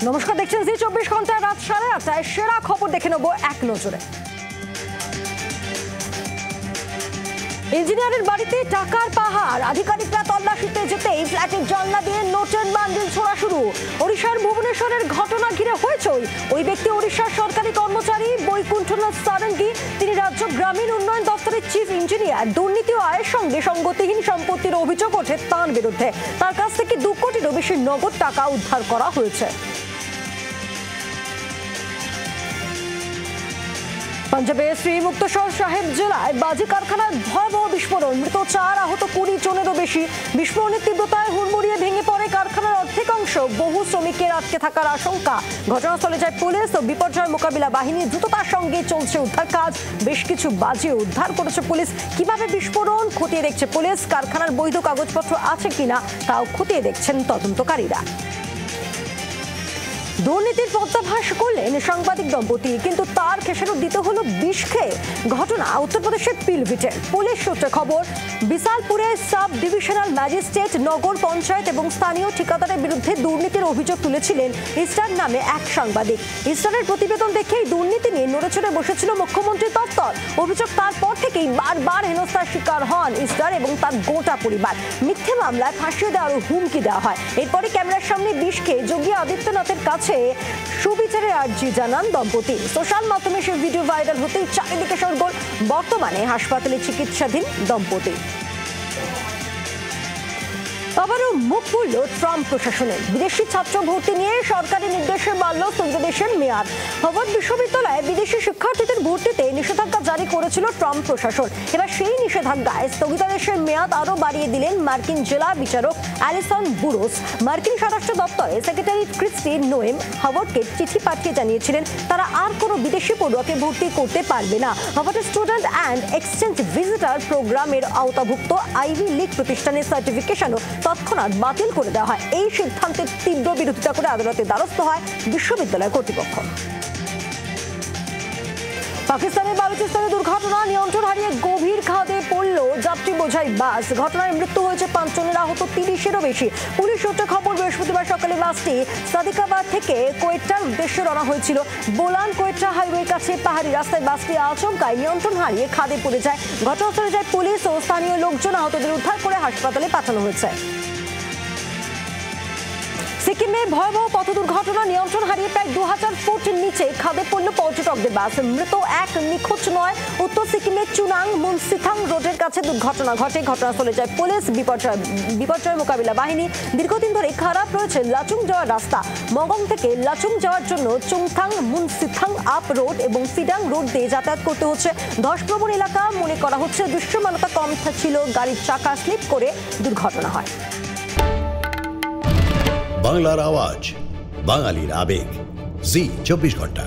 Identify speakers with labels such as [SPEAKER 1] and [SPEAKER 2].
[SPEAKER 1] নমস্কার, দেখছেন জি 24 ঘন্টা। রাত 8:30টায় সেরা খবর দেখে নেব এক নজরে। ইঞ্জিনিয়ারের বাড়িতে টাকার পাহাড়, আধিকারিকরা তল্লাশিতে যেতেই ফ্ল্যাটের জানলা দিয়ে নোটের বান্ডিল ছোড়া শুরু। ওড়িশার ভুবনেশ্বরের ঘটনা ঘিরে হয়েছই। ওই ব্যক্তি ওড়িশার সরকারি কর্মচারী বৈকুণ্ঠনাথ সারঙ্গী। তিনি রাজ্য গ্রামীণ উন্নয়ন দপ্তরের চিফ ইঞ্জিনিয়ার। দুর্নীতি ও আয়ের সঙ্গে সঙ্গতিহীন সম্পত্তির অভিযোগ ওঠে তাঁর বিরুদ্ধে। তার কাছ থেকে 2 কোটিরও বেশি নগদ টাকা উদ্ধার করা হয়েছে। পাঞ্জাবের শ্রীমুক্তসর সাহেব জেলায় বাজি কারখানায় ভয়াবহ বিস্ফোরণ, মৃত 4, আহত 20 জনেরও বেশি। বিস্ফোরণের তীব্রতায় হুড়মুড়িয়ে ভেঙে পড়ে কারখানার অর্ধেক অংশ। বহু শ্রমিকের আটকে থাকার আশঙ্কা। ঘটনাস্থলে যায় পুলিশ ও বিপর্যয় মোকাবিলা বাহিনী। দ্রুততার সঙ্গে চলছে উদ্ধার কাজ। বেশ কিছু বাজি উদ্ধার করেছে পুলিশ। কিভাবে বিস্ফোরণ খতিয়ে দেখছে পুলিশ। কারখানার বৈধ কাগজপত্র আছে কিনা তাও খতিয়ে দেখছেন তদন্তকারীরা। দুর্নীতির পর্দাফাঁস করলেন সাংবাদিক দম্পতি, কিন্তু তার খেসারত দিতে হলো বিষ খেয়ে। ঘটনা উত্তরপ্রদেশের পিলভিটের। পুলিশ সূত্রে খবর, বিশালপুরে সাব ডিভিশনাল ম্যাজিস্ট্রেট, নগর পঞ্চায়েত এবং স্থানীয় ঠিকাদারের বিরুদ্ধে দুর্নীতির অভিযোগ তুলেছিলেন ইস্টার নামে এক সাংবাদিক। ইস্টারের প্রতিবেদন দেখেই দুর্নীতি নিয়ে নড়েচড়ে বসেছিল মুখ্যমন্ত্রী দপ্তর। অভিযোগ তারপর থেকেই বারবার হেনস্থার শিকার হন ইস্টার এবং তার গোটা পরিবার। মিথ্যে মামলায় ফাঁসিয়ে দেওয়ার হুমকি দেওয়া হয়। এরপরে ক্যামেরার সামনে বিষ খেয়ে যোগী আদিত্যনাথের কাছে সুবিচারের আর্জি জানান দম্পতি। সোশ্যাল মাধ্যমে সেই ভিডিও ভাইরাল হতেই চারিদিকে শোরগোল। বর্তমানে হাসপাতালে চিকিৎসাধীন দম্পতি। আবারও মুখ খুলল ট্রাম্প প্রশাসনের। বিদেশি ছাত্র ভর্তি নিয়ে সরকারি নির্দেশে বাড়ল স্থগিতাদেশের মেয়াদ। হার্ভার্ড বিশ্ববিদ্যালয়ে বিদেশি শিক্ষার্থীদের ভর্তিতে নিষেধাজ্ঞা জারি করেছিল ট্রাম্প প্রশাসন। এবার সেই নিষেধাজ্ঞায় স্থগিতাদেশের মেয়াদ আরও বাড়িয়ে দিলেন মার্কিন জেলা বিচারক অ্যালিসন বুরোস। মার্কিন স্বরাষ্ট্র দপ্তরে সেক্রেটারি ক্রিস্টি নোয়েম হার্ভার্ডকে চিঠি পাঠিয়ে জানিয়েছিলেন তারা আর কোনো বিদেশি পড়ুয়াকে ভর্তি করতে পারবে না। হার্ভার্ডের স্টুডেন্ট অ্যান্ড এক্সচেঞ্জ ভিজিটর প্রোগ্রামের আওতাভুক্ত আইভি লীগ প্রতিষ্ঠানের সার্টিফিকেশনও তৎক্ষণাৎ বাতিল করে দেওয়া হয়। এই সিদ্ধান্তের তীব্র বিরোধিতা করে আদালতে দ্বারস্থ হয় বিশ্ববিদ্যালয় কর্তৃপক্ষ। পাকিস্তানের বালুচিস্তানে দুর্ঘটনা, নিয়ন্ত্রণ হারিয়ে গভীর খাদে পড়ল যাত্রী বোঝাই বাস। ঘটনায় মৃত্যু হয়েছে 5 জনের, আহত 30-এরও বেশি। পুলিশ সূত্রে খবর, বৃহস্পতিবার সকালে বাসটি সাদিকাবাদ থেকে কোয়েটার উদ্দেশ্যে রওনা হয়েছিল। বোলান কোয়েটা হাইওয়ের কাছে পাহাড়ি রাস্তায় বাসটি আচমকায় নিয়ন্ত্রণ হারিয়ে খাদে পড়ে যায়। ঘটনাস্থলে যায় পুলিশ ও স্থানীয় লোকজন। আহতদের উদ্ধার করে হাসপাতালে পাঠানো হয়েছে। সিকিমে ভয়াবহ পথ দুর্ঘটনা, নিয়ন্ত্রণ হারিয়ে প্রায় 2000 ফুট নিচে খাদে পড়ল পর্যটকদের বাস। মৃত 1, নিখোঁজ 9। উত্তর সিকিমের চুনাং মুনসিথাং রোডের কাছে দুর্ঘটনা ঘটে। ঘটনাস্থলে যায় পুলিশ, বিপর্যয় মোকাবিলা বাহিনী। দীর্ঘদিন ধরে খারাপ রয়েছে লাচুং যাওয়ার রাস্তা। মগং থেকে লাচুং যাওয়ার জন্য চুংথাং মুনসিথাং আপ রোড এবং সিডাং রোড দিয়ে যাতায়াত করতে হচ্ছে। ধসপ্রবণ এলাকা মনে করা হচ্ছে। দৃশ্যমানতা কম ছিল, গাড়ির চাকা স্লিপ করে দুর্ঘটনা হয়।
[SPEAKER 2] বাংলার আওয়াজ, বাঙালির আবেগ, জি 24 ঘন্টা।